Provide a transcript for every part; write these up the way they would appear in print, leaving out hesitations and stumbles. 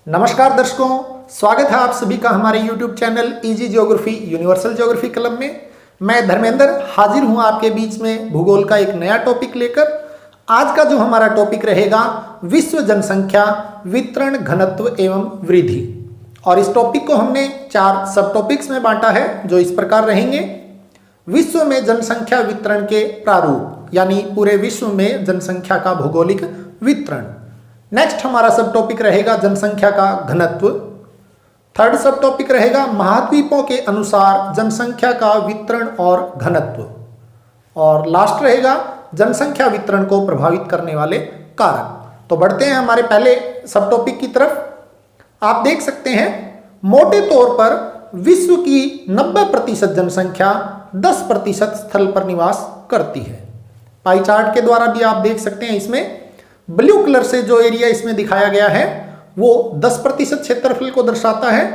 नमस्कार दर्शकों, स्वागत है आप सभी का हमारे YouTube channel easy geography universal geography club में। मैं धर्मेंद्र हाजिर हूं आपके बीच में भूगोल का एक नया टॉपिक लेकर। आज का जो हमारा टॉपिक रहेगा विश्व जनसंख्या वितरण घनत्व एवं वृद्धि, और इस टॉपिक को हमने 4 सब टॉपिक्स में बांटा है जो इस प्रकार रहेंगे। विश्व में जनसंख्या वितरण के प्रारूप, यानी पूरे विश्व में जनसंख्या का भौगोलिक वितरण। नेक्स्ट हमारा सब टॉपिक रहेगा जनसंख्या का घनत्व। थर्ड सब टॉपिक रहेगा महाद्वीपों के अनुसार जनसंख्या का वितरण और घनत्व। और लास्ट रहेगा जनसंख्या वितरण को प्रभावित करने वाले कारक। तो बढ़ते हैं हमारे पहले सब टॉपिक की तरफ। आप देख सकते हैं मोटे तौर पर विश्व की 90% जनसंख्या 10% स्थल पर निवास करती है। पाई चार्ट के द्वारा भी आप देख सकते हैं, इसमें ब्लू कलर से जो एरिया इसमें दिखाया गया है वो 10% क्षेत्रफल को दर्शाता है,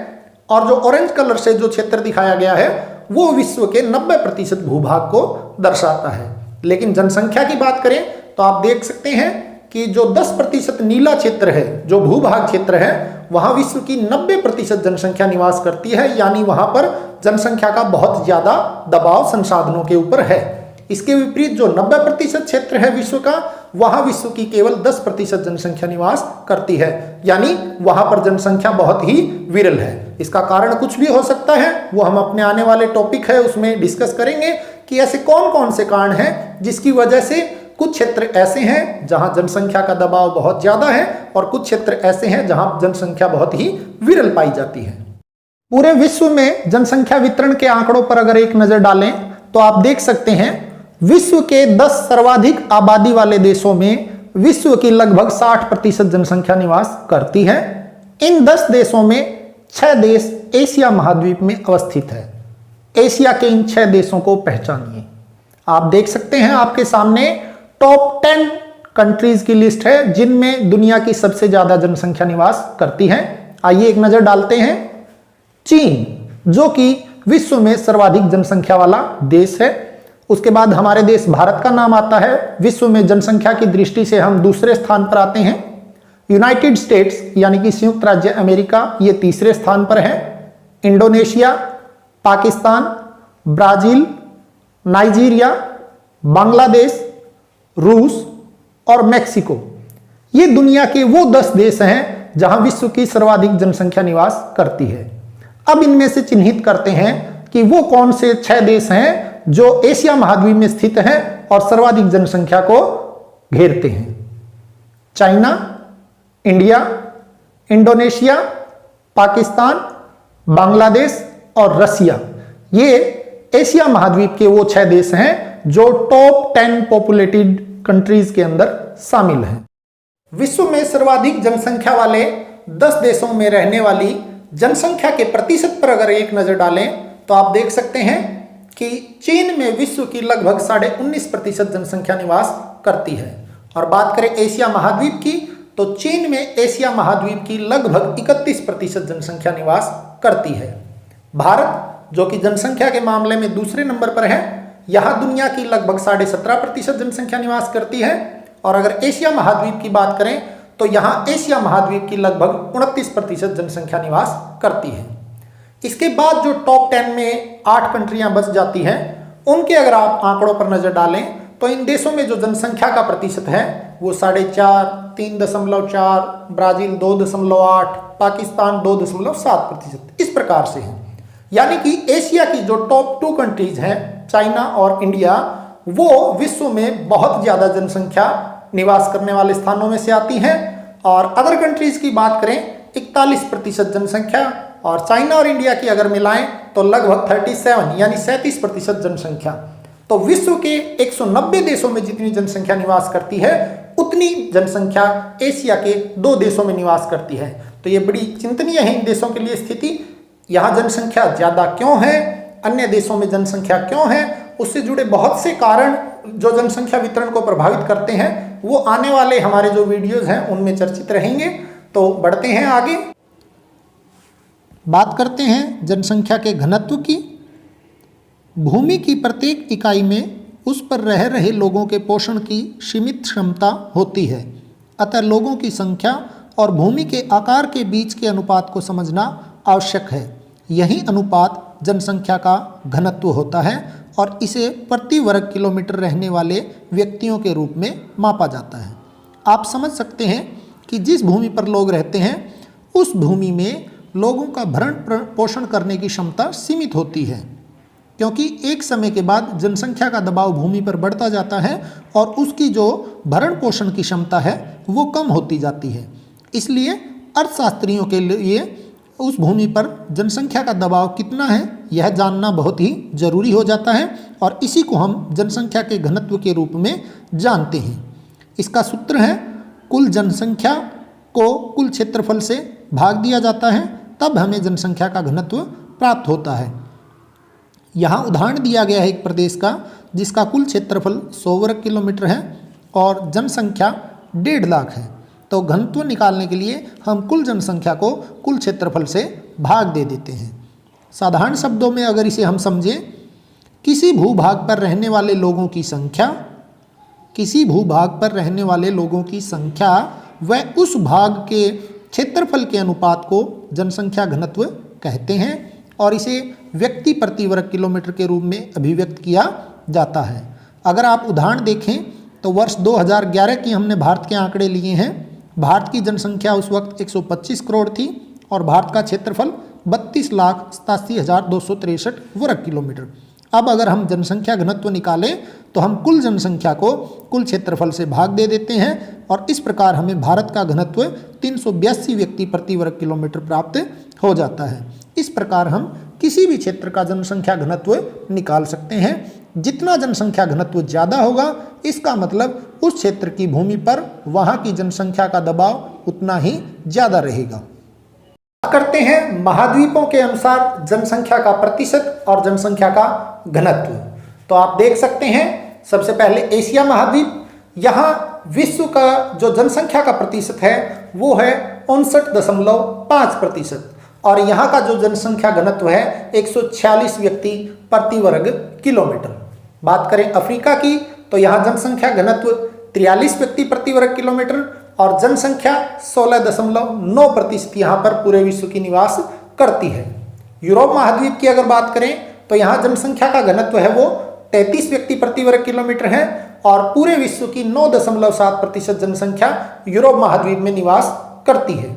और जो ऑरेंज कलर से जो क्षेत्र दिखाया गया है वो विश्व के 90% भूभाग को दर्शाता है। लेकिन जनसंख्या की बात करें तो आप देख सकते हैं कि जो 10% नीला क्षेत्र है, जो भूभाग क्षेत्र है, वहां विश्व की 90% जनसंख्या निवास करती है, यानी वहां पर जनसंख्या का बहुत ज्यादा दबाव संसाधनों के ऊपर है। इसके विपरीत जो 90% क्षेत्र है विश्व का, वहां विश्व की केवल 10% जनसंख्या निवास करती है, यानी वहां पर जनसंख्या बहुत ही विरल है। इसका कारण कुछ भी हो सकता है, वो हम अपने आने वाले टॉपिक है उसमें डिस्कस करेंगे कि ऐसे कौन कौन से कारण हैं जिसकी वजह से कुछ क्षेत्र ऐसे हैं जहां जनसंख्या का दबाव बहुत ज्यादा है, और कुछ क्षेत्र ऐसे हैं जहां जनसंख्या बहुत ही विरल पाई जाती है। पूरे विश्व में जनसंख्या वितरण के आंकड़ों पर अगर एक नजर डालें तो आप देख सकते हैं विश्व के 10 सर्वाधिक आबादी वाले देशों में विश्व की लगभग 60% जनसंख्या निवास करती है। इन 10 देशों में 6 देश एशिया महाद्वीप में अवस्थित है। एशिया के इन 6 देशों को पहचानिए। आप देख सकते हैं आपके सामने टॉप 10 कंट्रीज की लिस्ट है जिनमें दुनिया की सबसे ज्यादा जनसंख्या निवास करती है। आइए एक नजर डालते हैं। चीन, जो कि विश्व में सर्वाधिक जनसंख्या वाला देश है। उसके बाद हमारे देश भारत का नाम आता है। विश्व में जनसंख्या की दृष्टि से हम दूसरे स्थान पर आते हैं। यूनाइटेड स्टेट्स यानी कि संयुक्त राज्य अमेरिका, ये तीसरे स्थान पर है। Indonesia, Pakistan, Brazil, Nigeria, Bangladesh, रूस और मेक्सिको, ये दुनिया के वो 10 देश हैं जहां विश्व की सर्वाधिक जनसंख्या निवास करती है। अब इनमें से चिन्हित करते हैं कि वो कौन से 6 देश हैं जो एशिया महाद्वीप में स्थित हैं और सर्वाधिक जनसंख्या को घेरते हैं। China, India, Indonesia, Pakistan, Bangladesh और रसिया, ये एशिया महाद्वीप के वो 6 देश हैं जो टॉप 10 पॉपुलेटेड कंट्रीज के अंदर शामिल हैं। विश्व में सर्वाधिक जनसंख्या वाले 10 देशों में रहने वाली जनसंख्या के प्रतिशत पर अगर एक नजर डालें तो आप देख सकते हैं कि चीन में विश्व की लगभग 19.5% जनसंख्या निवास करती है। और बात करें एशिया महाद्वीप की तो चीन में एशिया महाद्वीप की लगभग 31% जनसंख्या निवास करती है। भारत, जो कि जनसंख्या के मामले में दूसरे नंबर पर है, यहां दुनिया की लगभग 17.5% जनसंख्या निवास करती है। और अगर एशिया महाद्वीप की बात करें तो यहां एशिया महाद्वीप की लगभग 29% जनसंख्या निवास करती है। इसके बाद जो टॉप 10 में 8 कंट्रियां बच जाती हैं, उनके अगर आप आंकड़ों पर नजर डालें तो इन देशों में जो जनसंख्या का प्रतिशत है वो 4.5, 3.4, ब्राजील 2.8, पाकिस्तान 2.7% इस प्रकार से है। यानी कि एशिया की जो टॉप 2 कंट्रीज हैं, चाइना और इंडिया, वो विश्व में बहुत ज्यादा जनसंख्या निवास करने वाले स्थानों में से आती हैं। और अदर कंट्रीज की बात करें 41% जनसंख्या, और चाइना और इंडिया की अगर मिलाएं तो लगभग 37 यानी 37% जनसंख्या। तो विश्व के 190 देशों में जितनी जनसंख्या निवास करती है उतनी जनसंख्या एशिया के 2 देशों में निवास करती है। तो ये बड़ी चिंतनीय है इन देशों के लिए स्थिति। यहाँ जनसंख्या ज्यादा क्यों है, अन्य देशों में जनसंख्या क्यों है, उससे जुड़े बहुत से कारण जो जनसंख्या वितरण को प्रभावित करते हैं वो आने वाले हमारे जो वीडियोज हैं उनमें चर्चित रहेंगे। तो बढ़ते हैं आगे, बात करते हैं जनसंख्या के घनत्व की। भूमि की प्रत्येक इकाई में उस पर रह रहे लोगों के पोषण की सीमित क्षमता होती है, अतः लोगों की संख्या और भूमि के आकार के बीच के अनुपात को समझना आवश्यक है। यही अनुपात जनसंख्या का घनत्व होता है और इसे प्रति वर्ग किलोमीटर रहने वाले व्यक्तियों के रूप में मापा जाता है। आप समझ सकते हैं कि जिस भूमि पर लोग रहते हैं उस भूमि में लोगों का भरण पोषण करने की क्षमता सीमित होती है, क्योंकि एक समय के बाद जनसंख्या का दबाव भूमि पर बढ़ता जाता है और उसकी जो भरण पोषण की क्षमता है वो कम होती जाती है। इसलिए अर्थशास्त्रियों के लिए उस भूमि पर जनसंख्या का दबाव कितना है यह जानना बहुत ही जरूरी हो जाता है और इसी को हम जनसंख्या के घनत्व के रूप में जानते हैं। इसका सूत्र है कुल जनसंख्या को कुल क्षेत्रफल से भाग दिया जाता है, तब हमें जनसंख्या का घनत्व प्राप्त होता है। यहाँ उदाहरण दिया गया है एक प्रदेश का जिसका कुल क्षेत्रफल 100 वर्ग किलोमीटर है और जनसंख्या 1.5 लाख है। तो घनत्व निकालने के लिए हम कुल जनसंख्या को कुल क्षेत्रफल से भाग दे देते हैं। साधारण शब्दों में अगर इसे हम समझें, किसी भूभाग पर रहने वाले लोगों की संख्या, किसी भूभाग पर रहने वाले लोगों की संख्या व उस भाग के क्षेत्रफल के अनुपात को जनसंख्या घनत्व कहते हैं और इसे व्यक्ति प्रति वर्ग किलोमीटर के रूप में अभिव्यक्त किया जाता है। अगर आप उदाहरण देखें तो वर्ष 2011 की हमने भारत के आंकड़े लिए हैं। भारत की जनसंख्या उस वक्त 125 करोड़ थी और भारत का क्षेत्रफल 32,87,263 वर्ग किलोमीटर। अब अगर हम जनसंख्या घनत्व निकालें तो हम कुल जनसंख्या को कुल क्षेत्रफल से भाग दे देते हैं और इस प्रकार हमें भारत का घनत्व 382 व्यक्ति प्रति वर्ग किलोमीटर प्राप्त हो जाता है। इस प्रकार हम किसी भी क्षेत्र का जनसंख्या घनत्व निकाल सकते हैं। जितना जनसंख्या घनत्व ज़्यादा होगा इसका मतलब उस क्षेत्र की भूमि पर वहाँ की जनसंख्या का दबाव उतना ही ज़्यादा रहेगा। बात करते हैं महाद्वीपों के अनुसार जनसंख्या का प्रतिशत और जनसंख्या का घनत्व। तो आप देख सकते हैं सबसे पहले एशिया महाद्वीप, यहाँ विश्व का जो जनसंख्या का प्रतिशत है वो है 59.5% और यहाँ का जो जनसंख्या घनत्व है 146 व्यक्ति प्रति वर्ग किलोमीटर। बात करें अफ्रीका की तो यहाँ जनसंख्या घनत्व 43 व्यक्ति प्रति वर्ग किलोमीटर और जनसंख्या 16.9% यहाँ पर पूरे विश्व की निवास करती है। यूरोप महाद्वीप की अगर बात करें तो यहाँ जनसंख्या का घनत्व है वो 33 व्यक्ति प्रति वर्ग किलोमीटर है और पूरे विश्व की 9.7% जनसंख्या यूरोप महाद्वीप में निवास करती है।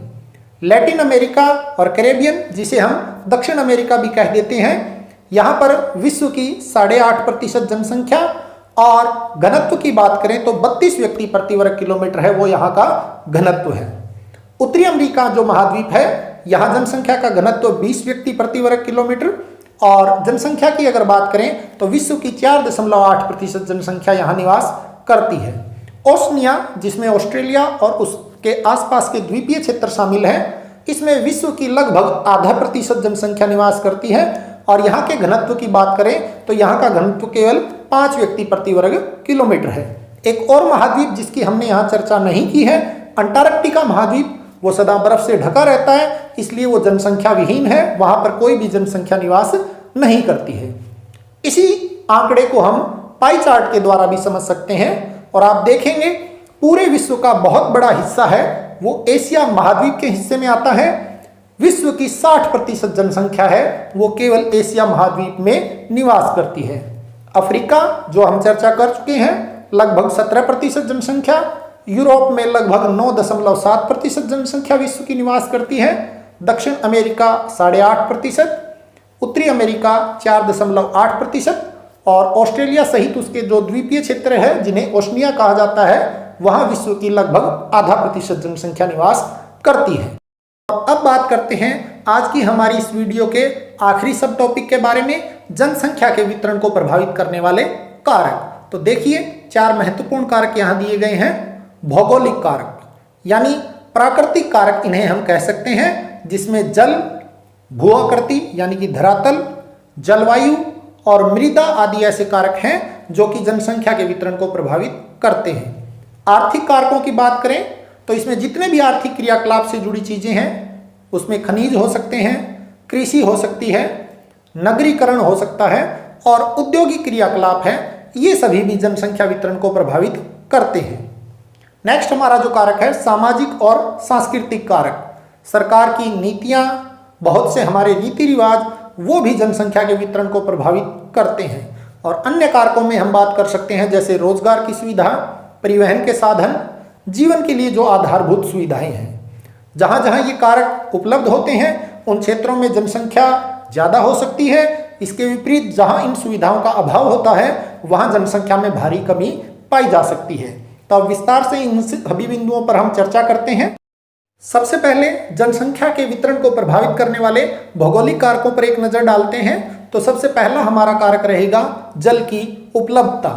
लैटिन अमेरिका और कैरेबियन, जिसे हम दक्षिण अमेरिका भी कह देते हैं, यहाँ पर विश्व की 8.5% जनसंख्या और घनत्व की बात करें तो 32 व्यक्ति प्रति वर्ग किलोमीटर है वो यहाँ का घनत्व है। उत्तरी अमेरिका जो महाद्वीप है यहाँ जनसंख्या का घनत्व 20 व्यक्ति प्रति वर्ग किलोमीटर और जनसंख्या की अगर बात करें तो विश्व की 4.8% जनसंख्या यहाँ निवास करती है। ओशनिया, जिसमें ऑस्ट्रेलिया और उसके आसपास के द्वीपीय क्षेत्र शामिल हैं, इसमें विश्व की लगभग 0.5% जनसंख्या निवास करती है और यहाँ के घनत्व की बात करें तो यहाँ का घनत्व केवल 5 व्यक्ति प्रति वर्ग किलोमीटर है। एक और महाद्वीप जिसकी हमने यहाँ चर्चा नहीं की है, अंटार्कटिका महाद्वीप, वो सदा बर्फ से ढका रहता है इसलिए वो जनसंख्या विहीन है, वहाँ पर कोई भी जनसंख्या निवास नहीं करती है। इसी आंकड़े को हम पाई चार्ट के द्वारा भी समझ सकते हैं और आप देखेंगे पूरे विश्व का बहुत बड़ा हिस्सा है वो एशिया महाद्वीप के हिस्से में आता है। विश्व की 60% जनसंख्या है वो केवल एशिया महाद्वीप में निवास करती है। अफ्रीका जो हम चर्चा कर चुके हैं लगभग 17% जनसंख्या, यूरोप में लगभग 9.7% जनसंख्या विश्व की निवास करती है, दक्षिण अमेरिका 8.5%, उत्तरी अमेरिका 4.8% और ऑस्ट्रेलिया सहित उसके जो द्वीपीय क्षेत्र है जिन्हें ओशनिया कहा जाता है वहां विश्व की लगभग 0.5% जनसंख्या निवास करती है। अब बात करते हैं आज की हमारी इस वीडियो के आखिरी सब टॉपिक के बारे में, जनसंख्या के वितरण को प्रभावित करने वाले कारक। तो देखिए 4 महत्वपूर्ण कारक यहाँ दिए गए हैं। भौगोलिक कारक यानी प्राकृतिक कारक इन्हें हम कह सकते हैं, जिसमें जल, भू-आकृति यानी कि धरातल, जलवायु और मृदा आदि ऐसे कारक हैं जो कि जनसंख्या के वितरण को प्रभावित करते हैं। आर्थिक कारकों की बात करें तो इसमें जितने भी आर्थिक क्रियाकलाप से जुड़ी चीजें हैं उसमें खनिज हो सकते हैं, कृषि हो सकती है, नगरीकरण हो सकता है और औद्योगिक क्रियाकलाप है, ये सभी भी जनसंख्या वितरण को प्रभावित करते हैं। नेक्स्ट हमारा जो कारक है सामाजिक और सांस्कृतिक कारक। सरकार की नीतियां, बहुत से हमारे रीति रिवाज, वो भी जनसंख्या के वितरण को प्रभावित करते हैं। और अन्य कारकों में हम बात कर सकते हैं जैसे रोजगार की सुविधा, परिवहन के साधन, जीवन के लिए जो आधारभूत सुविधाएं हैं। जहां जहां ये कारक उपलब्ध होते हैं उन क्षेत्रों में जनसंख्या ज़्यादा हो सकती है। इसके विपरीत जहां इन सुविधाओं का अभाव होता है वहां जनसंख्या में भारी कमी पाई जा सकती है। तो अब विस्तार से इन सभी बिंदुओं पर हम चर्चा करते हैं। सबसे पहले जनसंख्या के वितरण को प्रभावित करने वाले भौगोलिक कारकों पर एक नज़र डालते हैं। तो सबसे पहला हमारा कारक रहेगा जल की उपलब्धता।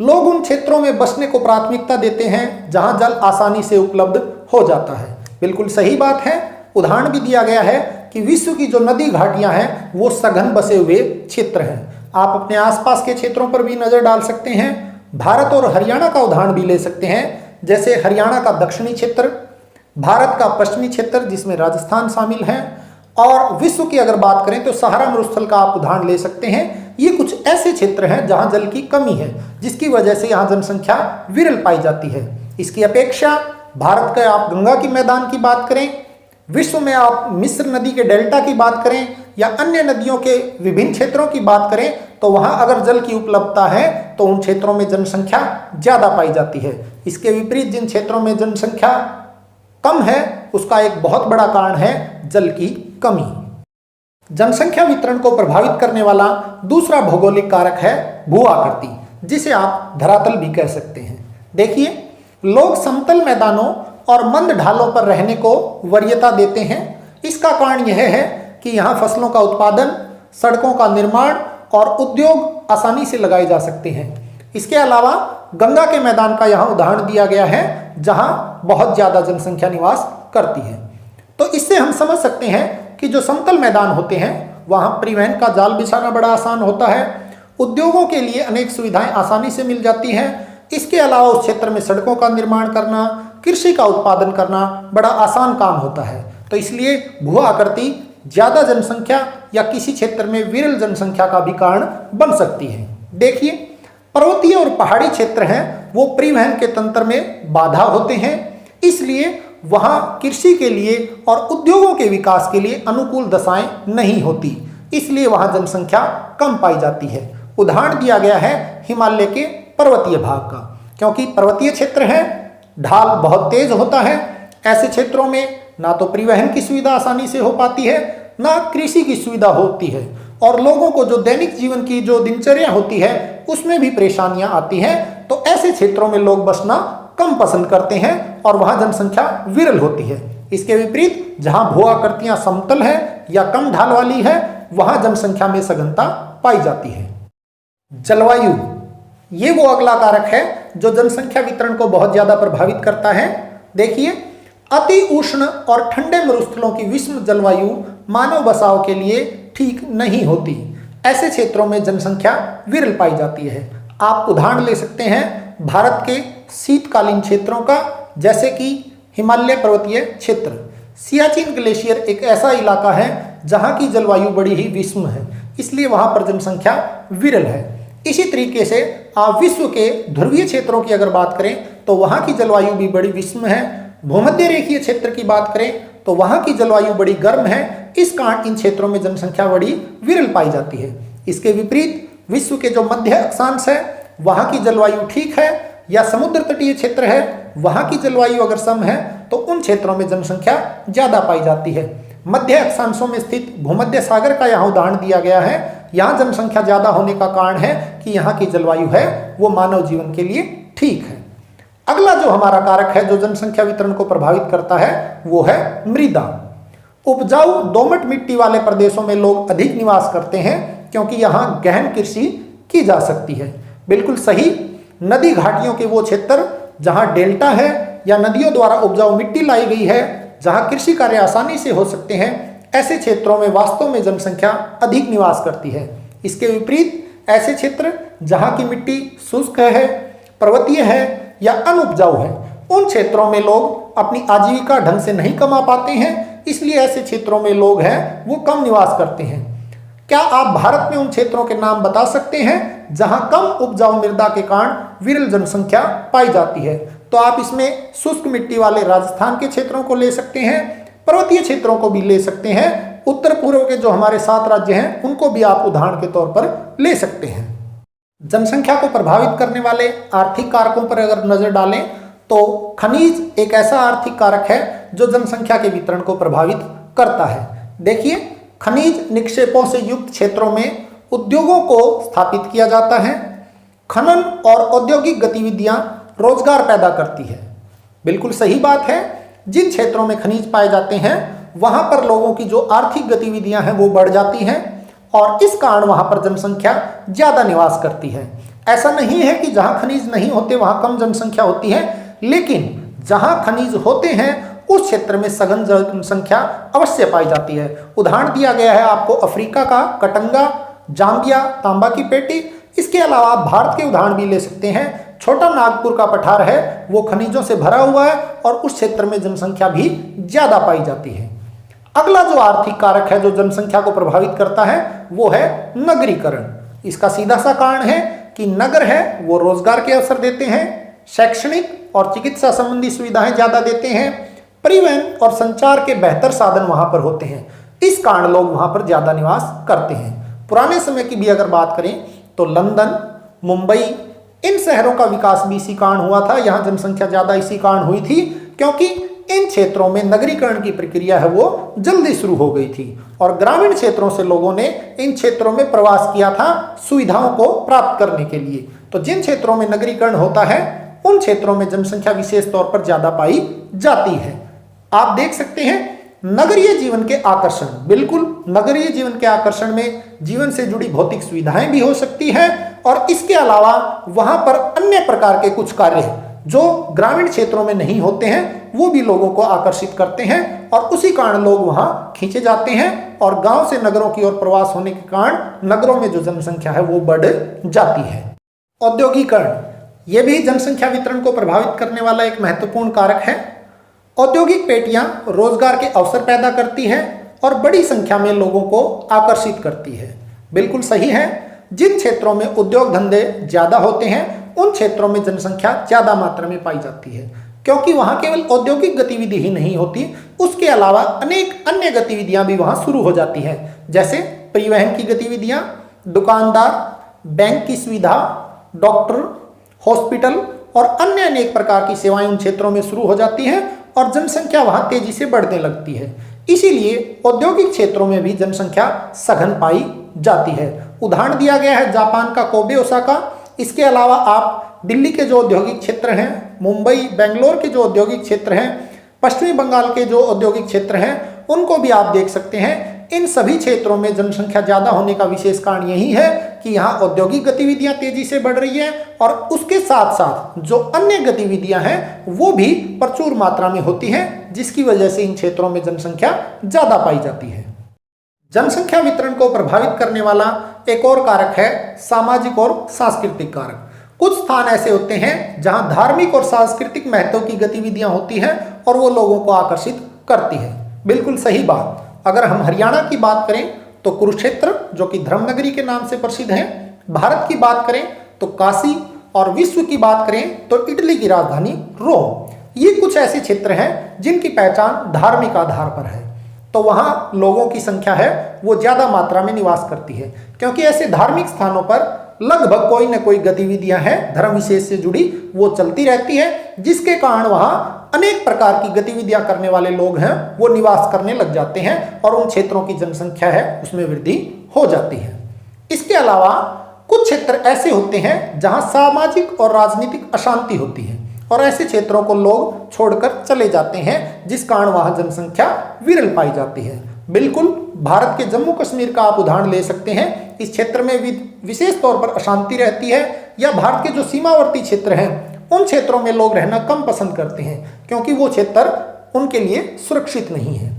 लोग उन क्षेत्रों में बसने को प्राथमिकता देते हैं जहां जल आसानी से उपलब्ध हो जाता है। बिल्कुल सही बात है। उदाहरण भी दिया गया है कि विश्व की जो नदी घाटियां हैं वो सघन बसे हुए क्षेत्र हैं। आप अपने आसपास के क्षेत्रों पर भी नजर डाल सकते हैं। भारत और हरियाणा का उदाहरण भी ले सकते हैं। जैसे हरियाणा का दक्षिणी क्षेत्र, भारत का पश्चिमी क्षेत्र जिसमें राजस्थान शामिल है, और विश्व की अगर बात करें तो सहारा मरुस्थल का आप उदाहरण ले सकते हैं। ये कुछ ऐसे क्षेत्र हैं जहां जल की कमी है, जिसकी वजह से यहाँ जनसंख्या विरल पाई जाती है। इसकी अपेक्षा भारत के आप गंगा की मैदान की बात करें, विश्व में आप मिस्र नदी के डेल्टा की बात करें या अन्य नदियों के विभिन्न क्षेत्रों की बात करें, तो वहां अगर जल की उपलब्धता है तो उन क्षेत्रों में जनसंख्या ज़्यादा पाई जाती है। इसके विपरीत जिन क्षेत्रों में जनसंख्या कम है उसका एक बहुत बड़ा कारण है जल की कमी। जनसंख्या वितरण को प्रभावित करने वाला दूसरा भौगोलिक कारक है भू आकृति, जिसे आप धरातल भी कह सकते हैं। देखिए, लोग समतल मैदानों और मंद ढालों पर रहने को वरीयता देते हैं। इसका कारण यह है कि यहाँ फसलों का उत्पादन, सड़कों का निर्माण और उद्योग आसानी से लगाए जा सकते हैं। इसके अलावा गंगा के मैदान का यहाँ उदाहरण दिया गया है जहाँ बहुत ज़्यादा जनसंख्या निवास करती है। तो इससे हम समझ सकते हैं कि जो समतल मैदान होते हैं वहाँ परिवहन का जाल बिछाना बड़ा आसान होता है, उद्योगों के लिए अनेक सुविधाएं आसानी से मिल जाती हैं। इसके अलावा उस क्षेत्र में सड़कों का निर्माण करना, कृषि का उत्पादन करना बड़ा आसान काम होता है। तो इसलिए भू आकृति ज़्यादा जनसंख्या या किसी क्षेत्र में विरल जनसंख्या का भी कारण बन सकती है। देखिए, पर्वतीय और पहाड़ी क्षेत्र हैं वो परिवहन के तंत्र में बाधा होते हैं, इसलिए वहाँ कृषि के लिए और उद्योगों के विकास के लिए अनुकूल दशाएं नहीं होती, इसलिए वहाँ जनसंख्या कम पाई जाती है। उदाहरण दिया गया है हिमालय के पर्वतीय भाग का, क्योंकि पर्वतीय क्षेत्र है, ढाल बहुत तेज होता है। ऐसे क्षेत्रों में ना तो परिवहन की सुविधा आसानी से हो पाती है, ना कृषि की सुविधा होती है, और लोगों को जो दैनिक जीवन की जो दिनचर्या होती है उसमें भी परेशानियां आती हैं। तो ऐसे क्षेत्रों में लोग बसना कम पसंद करते हैं और वहां जनसंख्या विरल होती है। इसके विपरीत जहां भू आकृतियां समतल है या कम ढाल वाली है वहां जनसंख्या में सघनता पाई जाती है। जलवायु, ये वो अगला कारक है जो जनसंख्या वितरण को बहुत ज्यादा प्रभावित करता है। देखिए, अति उष्ण और ठंडे मरुस्थलों की विषम जलवायु मानव बसाव के लिए ठीक नहीं होती। ऐसे क्षेत्रों में जनसंख्या विरल पाई जाती है। आप उदाहरण ले सकते हैं भारत के शीतकालीन क्षेत्रों का, जैसे कि हिमालय पर्वतीय क्षेत्र। सियाचिन ग्लेशियर एक ऐसा इलाका है जहां की जलवायु बड़ी ही विषम है, इसलिए वहां पर जनसंख्या विरल है। इसी तरीके से आप विश्व के ध्रुवीय क्षेत्रों की अगर बात करें तो वहां की जलवायु भी बड़ी विषम है। भूमध्य रेखीय क्षेत्र की बात करें तो वहां की जलवायु बड़ी गर्म है, इस कारण इन क्षेत्रों में जनसंख्या बड़ी विरल पाई जाती है। इसके विपरीत विश्व के जो मध्य अक्षांश है वहां की जलवायु ठीक है, या समुद्र तटीय क्षेत्र है वहां की जलवायु अगर सम है तो उन क्षेत्रों में जनसंख्या ज्यादा पाई जाती है। मध्य अक्षांशों में स्थित भूमध्य सागर का यहाँ उदाहरण दिया गया है। यहाँ जनसंख्या ज्यादा होने का कारण है कि यहाँ की जलवायु है वो मानव जीवन के लिए ठीक है। अगला जो हमारा कारक है जो जनसंख्या वितरण को प्रभावित करता है वो है मृदा। उपजाऊ दोमट मिट्टी वाले प्रदेशों में लोग अधिक निवास करते हैं क्योंकि यहाँ गहन कृषि की जा सकती है। बिल्कुल सही। नदी घाटियों के वो क्षेत्र जहाँ डेल्टा है या नदियों द्वारा उपजाऊ मिट्टी लाई गई है, जहाँ कृषि कार्य आसानी से हो सकते हैं, ऐसे क्षेत्रों में वास्तव में जनसंख्या अधिक निवास करती है। इसके विपरीत ऐसे क्षेत्र जहाँ की मिट्टी शुष्क है, पर्वतीय है या अनुपजाऊ है, उन क्षेत्रों में लोग अपनी आजीविका ढंग से नहीं कमा पाते हैं, इसलिए ऐसे क्षेत्रों में लोग हैं वो कम निवास करते हैं। क्या आप भारत में उन क्षेत्रों के नाम बता सकते हैं जहां कम उपजाऊ मृदा के कारण विरल जनसंख्या पाई जाती है? तो आप इसमें शुष्क मिट्टी वाले राजस्थान के क्षेत्रों को ले सकते हैं, पर्वतीय क्षेत्रों को भी ले सकते हैं, उत्तर पूर्व के जो हमारे 7 राज्य हैं उनको भी आप उदाहरण के तौर पर ले सकते हैं। जनसंख्या को प्रभावित करने वाले आर्थिक कारकों पर अगर नजर डालें तो खनिज एक ऐसा आर्थिक कारक है जो जनसंख्या के वितरण को प्रभावित करता है। देखिए, खनिज निक्षेपों से युक्त क्षेत्रों में उद्योगों को स्थापित किया जाता है। खनन और औद्योगिक गतिविधियां रोजगार पैदा करती है। बिल्कुल सही बात है, जिन क्षेत्रों में खनिज पाए जाते हैं वहां पर लोगों की जो आर्थिक गतिविधियां हैं वो बढ़ जाती हैं और इस कारण वहां पर जनसंख्या ज्यादा निवास करती है। ऐसा नहीं है कि जहां खनिज नहीं होते वहां कम जनसंख्या होती है, लेकिन जहां खनिज होते हैं उस क्षेत्र में सघन जनसंख्या अवश्य पाई जाती है। उदाहरण दिया गया है आपको अफ्रीका का कटंगा, जाम्बिया, तांबा की पेटी। इसके अलावा आप भारत के उदाहरण भी ले सकते हैं। छोटा नागपुर का पठार है, वो खनिजों से भरा हुआ है और उस क्षेत्र में जनसंख्या भी ज्यादा पाई जाती है। अगला जो आर्थिक कारक है जो जनसंख्या को प्रभावित करता है वो है नगरीकरण। इसका सीधा सा कारण है कि नगर है वो रोजगार के अवसर देते हैं, शैक्षणिक और चिकित्सा संबंधी सुविधाएं ज्यादा देते हैं, परिवहन और संचार के बेहतर साधन वहां पर होते हैं। इस कारण लोग वहां पर ज्यादा निवास करते हैं। पुराने समय की भी अगर बात करें तो लंदन, मुंबई, इन शहरों का विकास भी इसी कारण हुआ था। यहाँ जनसंख्या ज्यादा इसी कारण हुई थी क्योंकि इन क्षेत्रों में नगरीकरण की प्रक्रिया है वो जल्दी शुरू हो गई थी और ग्रामीण क्षेत्रों से लोगों ने इन क्षेत्रों में प्रवास किया था सुविधाओं को प्राप्त करने के लिए। तो जिन क्षेत्रों में नगरीकरण होता है उन क्षेत्रों में जनसंख्या विशेष तौर पर ज्यादा पाई जाती है। आप देख सकते हैं नगरीय जीवन के आकर्षण। बिल्कुल, नगरीय जीवन के आकर्षण में जीवन से जुड़ी भौतिक सुविधाएं भी हो सकती है और इसके अलावा वहां पर अन्य प्रकार के कुछ कार्य जो ग्रामीण क्षेत्रों में नहीं होते हैं वो भी लोगों को आकर्षित करते हैं और उसी कारण लोग वहां खींचे जाते हैं और गांव से नगरों की ओर प्रवास होने के कारण नगरों में जो जनसंख्या है वो बढ़ जाती है। औद्योगिकरण, यह भी जनसंख्या वितरण को प्रभावित करने वाला एक महत्वपूर्ण कारक है। औद्योगिक पेटियां रोजगार के अवसर पैदा करती है और बड़ी संख्या में लोगों को आकर्षित करती है। बिल्कुल सही है, जिन क्षेत्रों में उद्योग धंधे ज्यादा होते हैं उन क्षेत्रों में जनसंख्या ज्यादा मात्रा में पाई जाती है क्योंकि वहां केवल औद्योगिक गतिविधि ही नहीं होती, उसके अलावा अनेक अन्य गतिविधियां भी वहां शुरू हो जाती हैं, जैसे परिवहन की गतिविधियां, दुकानदार, बैंक की सुविधा, डॉक्टर, हॉस्पिटल और अन्य अनेक प्रकार की सेवाएं उन क्षेत्रों में शुरू हो जाती हैं और जनसंख्या वहां तेजी से बढ़ने लगती है। इसीलिए औद्योगिक क्षेत्रों में भी जनसंख्या सघन पाई जाती है। उदाहरण दिया गया है जापान का कोबे, ओसाका। इसके अलावा आप दिल्ली के जो औद्योगिक क्षेत्र हैं, मुंबई, बेंगलोर के जो औद्योगिक क्षेत्र हैं, पश्चिमी बंगाल के जो औद्योगिक क्षेत्र हैं, उनको भी आप देख सकते हैं। इन सभी क्षेत्रों में जनसंख्या ज्यादा होने का विशेष कारण यही है कि यहाँ औद्योगिक गतिविधियां तेजी से बढ़ रही है और उसके साथ साथ जो अन्य गतिविधियां हैं वो भी प्रचुर मात्रा में होती हैं, जिसकी वजह से इन क्षेत्रों में जनसंख्या ज्यादा पाई जाती है। जनसंख्या वितरण को प्रभावित करने वाला एक और कारक है सामाजिक और सांस्कृतिक कारक। कुछ स्थान ऐसे होते हैं जहां धार्मिक और सांस्कृतिक महत्व की गतिविधियां होती हैं और वो लोगों को आकर्षित करती है। बिल्कुल सही बात। अगर हम हरियाणा की बात करें तो कुरुक्षेत्र, जो कि धर्मनगरी के नाम से प्रसिद्ध है। भारत की बात करें तो काशी और विश्व की बात करें तो इटली की राजधानी रोम। ये कुछ ऐसे क्षेत्र हैं जिनकी पहचान धार्मिक आधार पर है, तो वहां लोगों की संख्या है वो ज्यादा मात्रा में निवास करती है क्योंकि ऐसे धार्मिक स्थानों पर लगभग कोई न कोई गतिविधियां हैं धर्म विशेष से जुड़ी, वो चलती रहती है, जिसके कारण वहां अनेक प्रकार की गतिविधियां करने वाले लोग हैं वो निवास करने लग जाते हैं और उन क्षेत्रों की जनसंख्या है उसमें वृद्धि हो जाती है। इसके अलावा कुछ क्षेत्र ऐसे होते हैं जहां सामाजिक और राजनीतिक अशांति होती है और ऐसे क्षेत्रों को लोग छोड़कर चले जाते हैं, जिस कारण वहां जनसंख्या विरल पाई जाती है। बिल्कुल, भारत के जम्मू कश्मीर का आप उदाहरण ले सकते हैं। इस क्षेत्र में विशेष तौर पर अशांति रहती है, या भारत के जो सीमावर्ती क्षेत्र हैं उन क्षेत्रों में लोग रहना कम पसंद करते हैं क्योंकि वो क्षेत्र उनके लिए सुरक्षित नहीं है।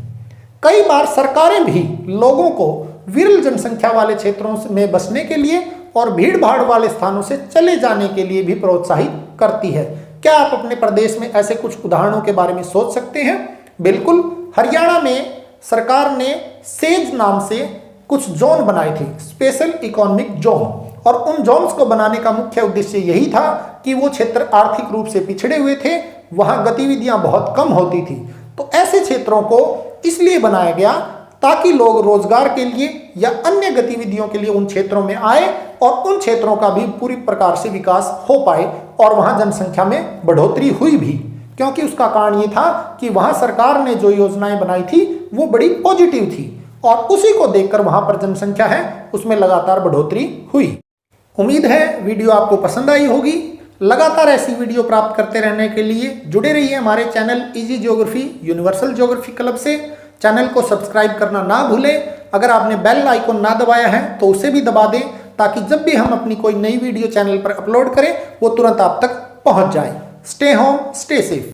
कई बार सरकारें भी लोगों को विरल जनसंख्या वाले क्षेत्रों में बसने के लिए और भीड़ भाड़ वाले स्थानों से चले जाने के लिए भी प्रोत्साहित करती है। क्या आप अपने प्रदेश में ऐसे कुछ उदाहरणों के बारे में सोच सकते हैं? बिल्कुल, हरियाणा में सरकार ने सेज नाम से कुछ जोन बनाए थे, स्पेशल इकोनॉमिक जोन, और उन जोन्स को बनाने का मुख्य उद्देश्य यही था कि वो क्षेत्र आर्थिक रूप से पिछड़े हुए थे, वहां गतिविधियां बहुत कम होती थी। तो ऐसे क्षेत्रों को इसलिए बनाया गया ताकि लोग रोजगार के लिए या अन्य गतिविधियों के लिए उन क्षेत्रों में आए और उन क्षेत्रों का भी पूरी प्रकार से विकास हो पाए और वहां जनसंख्या में बढ़ोतरी हुई भी, क्योंकि उसका कारण ये था कि वहां सरकार ने जो योजनाएं बनाई थी वो बड़ी पॉजिटिव थी और उसी को देखकर वहां पर जनसंख्या है उसमें लगातार बढ़ोतरी हुई। उम्मीद है वीडियो आपको पसंद आई होगी। लगातार ऐसी वीडियो प्राप्त करते रहने के लिए जुड़े रहिए हमारे channel easy geography universal geography club से। चैनल को सब्सक्राइब करना ना भूलें। अगर आपने बेल आइकन ना दबाया है तो उसे भी दबा दें, ताकि जब भी हम अपनी कोई नई वीडियो चैनल पर अपलोड करें वो तुरंत आप तक पहुंच जाए। Stay home, stay safe.